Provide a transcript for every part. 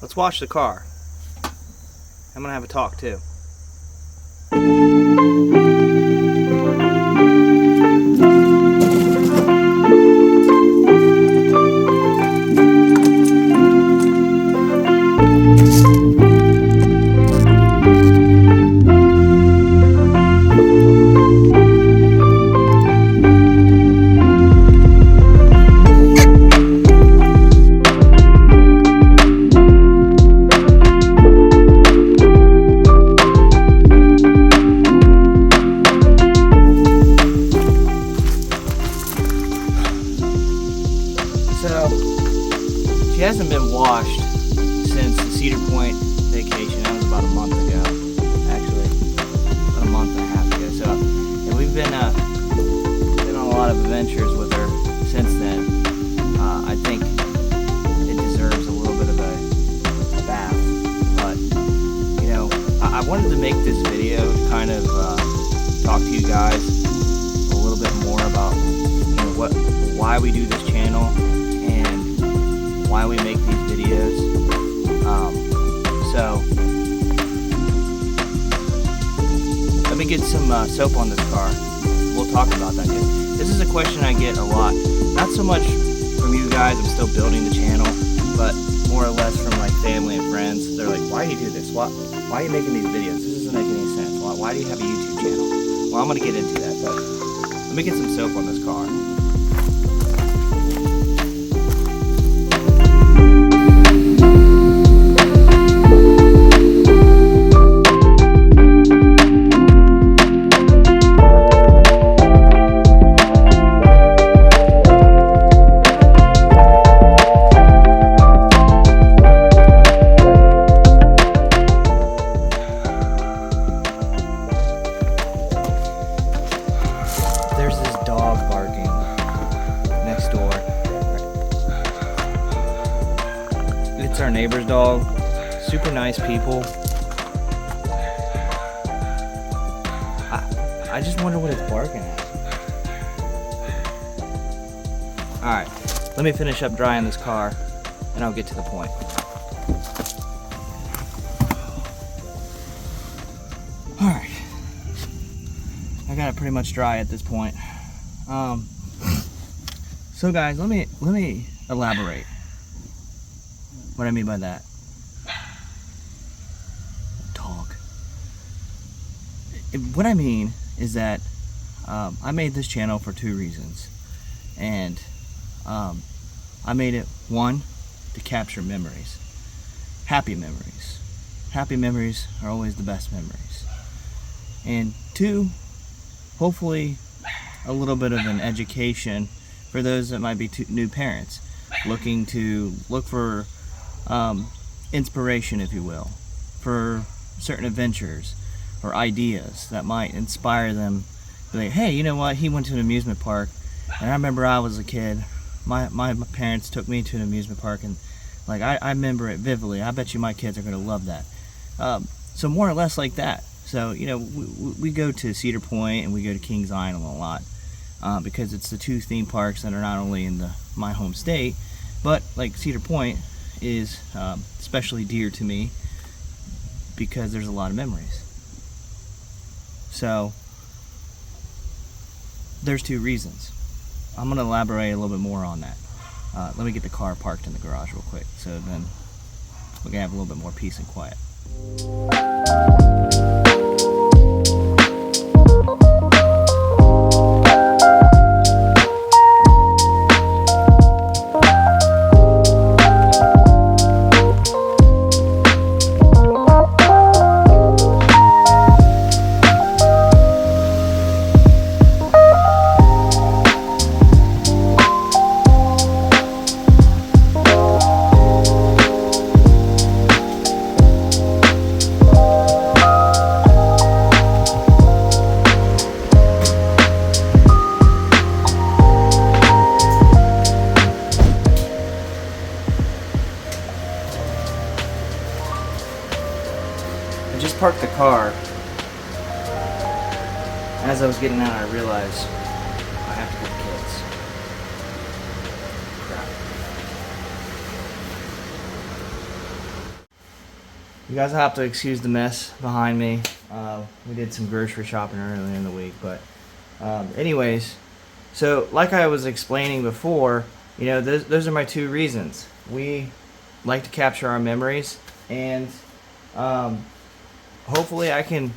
let's wash the car. I'm gonna have a talk too. So, she hasn't been washed since the Cedar Point vacation. That was about a month ago, actually, about a month and a half ago. So, and we've been on a lot of adventures with her since then. I think it deserves a little bit of a bath, but you know, I wanted to make this video to kind of talk to you guys a little bit more about why we do this channel and why we make these videos. So let me get some soap on this car. We'll talk about that, because this is a question I get a lot. Not so much from you guys, I'm still building the channel, but more or less from like family and friends. They're like, why do you do this? Why are you making these videos? This doesn't make any sense. Why do you have a YouTube channel? Well, I'm gonna get into that, but let me get some soap on this car. There's this dog barking next door. It's our neighbor's dog. Super nice people. I just wonder what it's barking at. Alright, let me finish up drying this car and I'll get to the point. Alright. I got it pretty much dry at this point. So guys, let me elaborate what I mean by that. Dog. What I mean is that I made this channel for two reasons, and I made it, one, to capture memories, happy memories. Happy memories are always the best memories, and two, hopefully a little bit of an education for those that might be new parents looking to look for inspiration, if you will, for certain adventures or ideas that might inspire them. Be like, hey, you know what, he went to an amusement park, and I remember I was a kid, my parents took me to an amusement park, and like I remember it vividly. I bet you my kids are going to love that. So more or less like that. So, you know, we go to Cedar Point and we go to Kings Island a lot because it's the two theme parks that are not only in my home state, but like Cedar Point is especially dear to me because there's a lot of memories. So there's two reasons. I'm going to elaborate a little bit more on that. Let me get the car parked in the garage real quick, so then we can have a little bit more peace and quiet. I just parked the car. As I was getting out, I realized I have to get the kids. Crap. You guys will have to excuse the mess behind me. We did some grocery shopping earlier in the week, but anyways, so like I was explaining before, you know, those are my two reasons. We like to capture our memories, and hopefully I can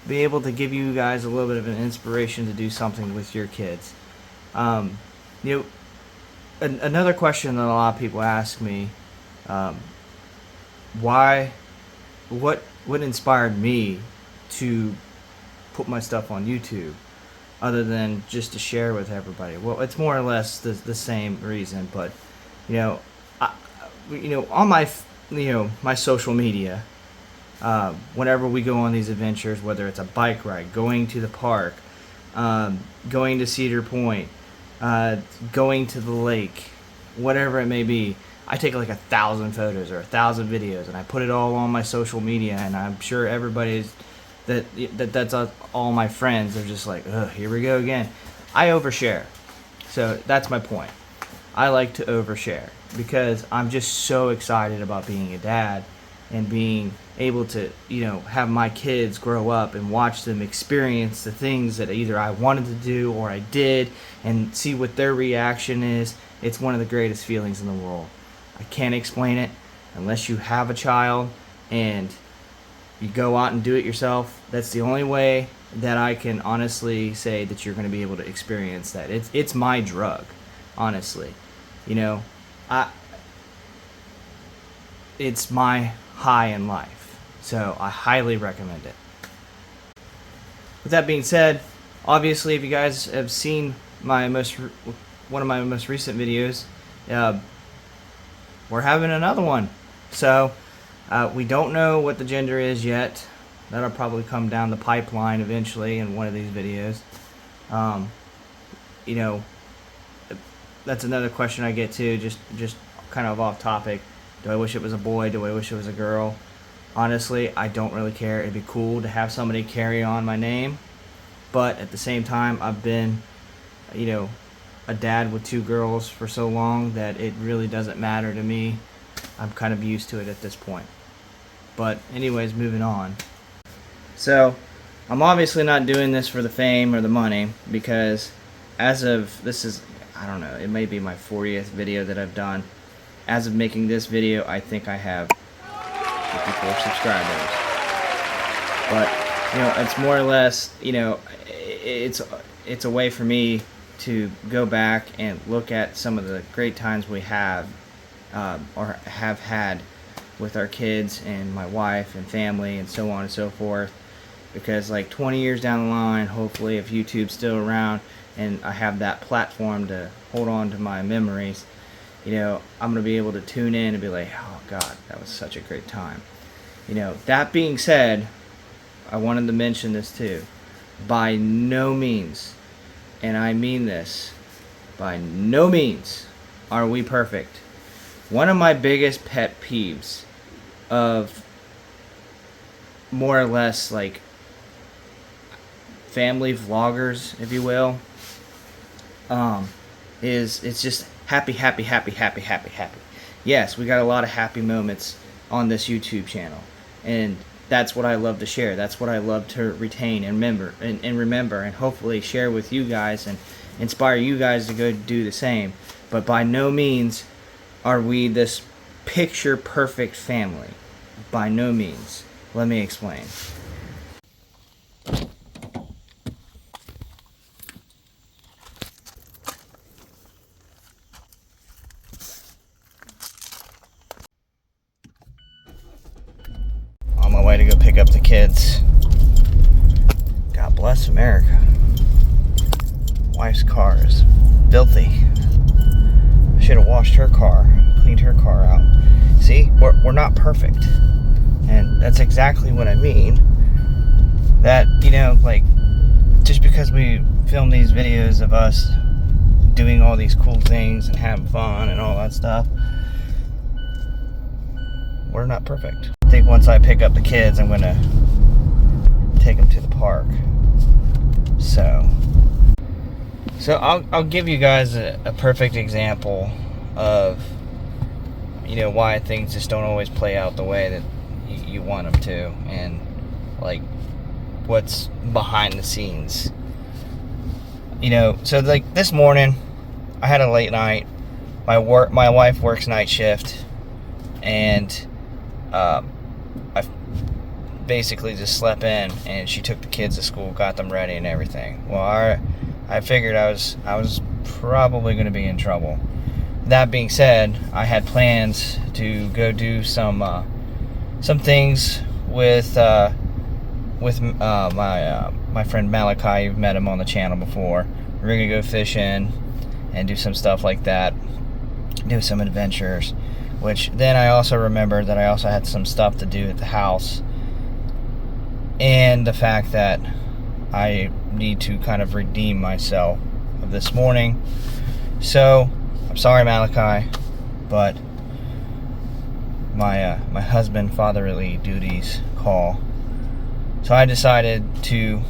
be able to give you guys a little bit of an inspiration to do something with your kids. You know, another question that a lot of people ask me, what inspired me to put my stuff on YouTube other than just to share with everybody? Well, it's more or less the same reason, but you know, on my my social media, whenever we go on these adventures, whether it's a bike ride, going to the park, going to Cedar Point, going to the lake, whatever it may be, I take like 1,000 photos or 1,000 videos, and I put it all on my social media, and I'm sure everybody's that's all my friends are just like, ugh, here we go again. I overshare, so that's my point. I like to overshare because I'm just so excited about being a dad and being able to, have my kids grow up and watch them experience the things that either I wanted to do or I did, and see what their reaction is. It's one of the greatest feelings in the world. I can't explain it unless you have a child and you go out and do it yourself. That's the only way that I can honestly say that you're going to be able to experience that. It's my drug, honestly. It's my high in life. So I highly recommend it. With that being said, obviously if you guys have seen one of my most recent videos, we're having another one. So we don't know what the gender is yet. That'll probably come down the pipeline eventually in one of these videos. That's another question I get too, just kind of off topic. Do I wish it was a boy? Do I wish it was a girl? Honestly, I don't really care. It'd be cool to have somebody carry on my name, but at the same time, I've been, a dad with 2 girls for so long that it really doesn't matter to me. I'm kind of used to it at this point. But anyways, moving on. So, I'm obviously not doing this for the fame or the money, because as of, I don't know, it may be my 40th video that I've done. As of making this video, I think I have 54 subscribers. But, it's more or less, it's a way for me to go back and look at some of the great times we have or have had with our kids and my wife and family and so on and so forth. Because like 20 years down the line, hopefully, if YouTube's still around and I have that platform to hold on to my memories, I'm going to be able to tune in and be like, oh God, that was such a great time. That being said, I wanted to mention this too. By no means, and I mean this, by no means are we perfect. One of my biggest pet peeves of more or less like family vloggers, if you will, is it's just happy. Yes, we got a lot of happy moments on this YouTube channel, and that's what I love to share. That's what I love to retain and remember and hopefully share with you guys and inspire you guys to go do the same. But by no means are we this picture perfect family. By no means. Let me explain. On my way to go pick up the kids. God bless America. Wife's car is filthy. I should have washed her car, cleaned her car out. See, we're not perfect. And that's exactly what I mean. That, like, just because we film these videos of us doing all these cool things and having fun and all that stuff, we're not perfect. I think once I pick up the kids, I'm going to take them to the park. So I'll give you guys a perfect example of, why things just don't always play out the way that you want them to, and like what's behind the scenes. You know, so like this morning I had a late night. My wife works night shift, and I basically just slept in, and she took the kids to school, got them ready and everything. Well, I figured I was probably going to be in trouble. That being said, I had plans to go do some things with my friend Malachi. You've met him on the channel before. We're gonna go fishing and do some stuff like that, do some adventures. Which then I also remembered that I also had some stuff to do at the house, and the fact that I need to kind of redeem myself of this morning. So I'm sorry, Malachi, but my husband fatherly duties call. So I decided to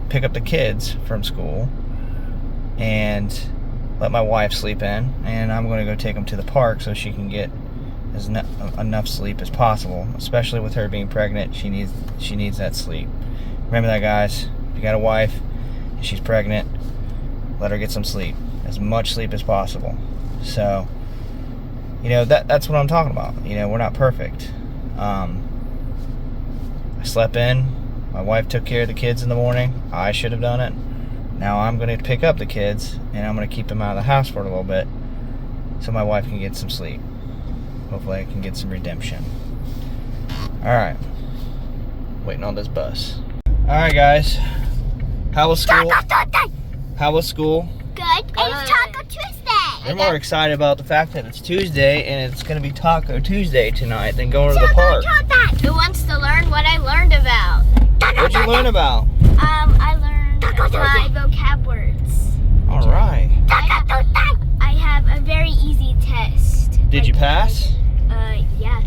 pick up the kids from school and let my wife sleep in, and I'm going to go take them to the park so she can get enough sleep as possible. Especially with her being pregnant, she needs that sleep. Remember that, guys. If you got a wife and she's pregnant, let her get some sleep, as much sleep as possible. So, you know, that's what I'm talking about. You know, we're not perfect. I slept in. My wife took care of the kids in the morning. I should have done it. Now I'm going to pick up the kids, and I'm going to keep them out of the house for a little bit so my wife can get some sleep. Hopefully I can get some redemption. Alright. Waiting on this bus. Alright, guys. How was school? How was school? Good. It's Taco Tuesday. They're more excited about the fact that it's Tuesday and it's going to be Taco Tuesday tonight than going to the park. Who wants to learn what I learned about? What'd you learn about? I learned 5 vocab words. All right. I have a very easy test. Did you pass? Yeah.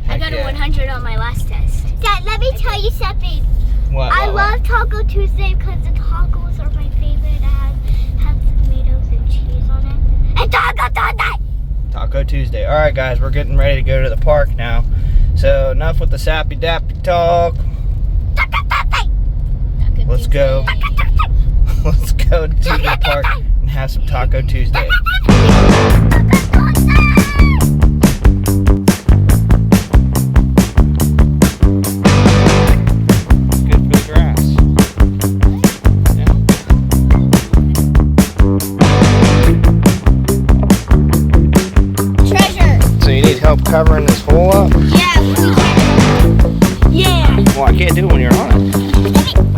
I Heck got a yeah. 100 on my last test. Dad, let me tell you something. What? I love Taco Tuesday because the tacos are my favorite. Have tomatoes and cheese on it. And Taco Tuesday! Taco Tuesday. All right, guys, we're getting ready to go to the park now. So enough with the sappy dappy talk. Let's go. Let's go to the park and have some Taco Tuesday. Help covering this hole up? Yeah, we can. Yeah. Well, I can't do it when you're on it.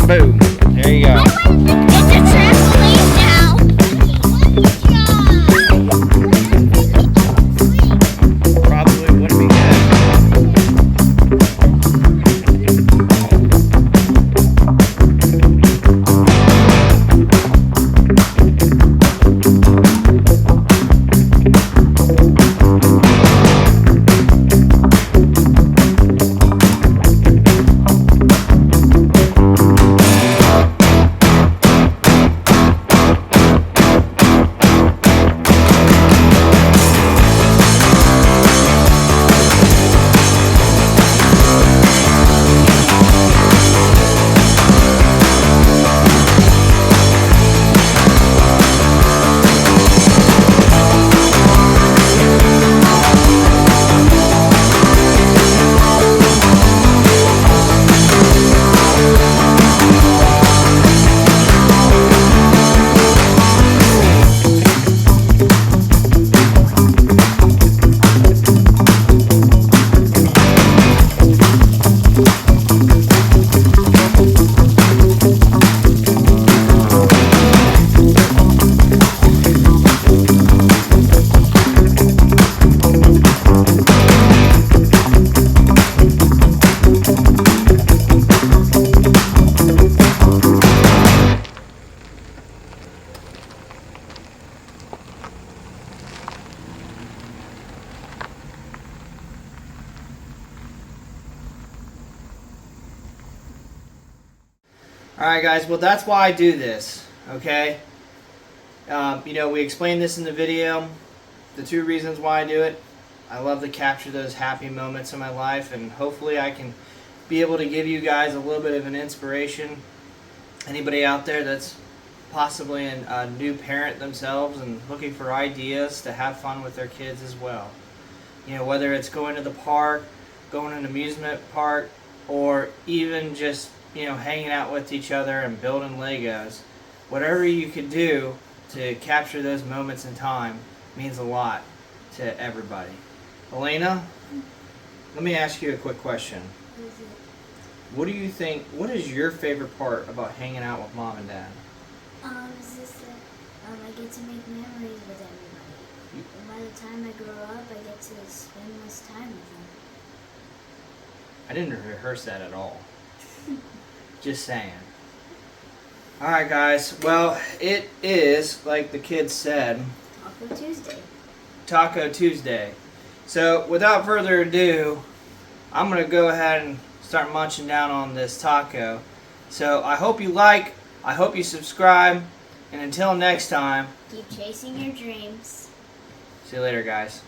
Boom. There you go. It's a trampoline now. Probably wouldn't be good. Alright guys, well that's why I do this, okay? You know, we explained this in the video, the 2 reasons why I do it. I love to capture those happy moments in my life, and hopefully I can be able to give you guys a little bit of an inspiration. Anybody out there that's possibly a new parent themselves and looking for ideas to have fun with their kids as well. You know, whether it's going to the park, going to an amusement park, or even just, you know, hanging out with each other and building Legos. Whatever you could do to capture those moments in time means a lot to everybody. Elena, let me ask you a quick question. What do you think, what is your favorite part about hanging out with Mom and Dad? It's just that I get to make memories with everybody. And by the time I grow up, I get to spend less time with them. I didn't rehearse that at all. Just saying. Alright guys, well, it is, like the kids said, Taco Tuesday. Taco Tuesday. So without further ado, I'm going to go ahead and start munching down on this taco. So I hope you like, I hope you subscribe, and until next time, Keep chasing your dreams. see you later guys.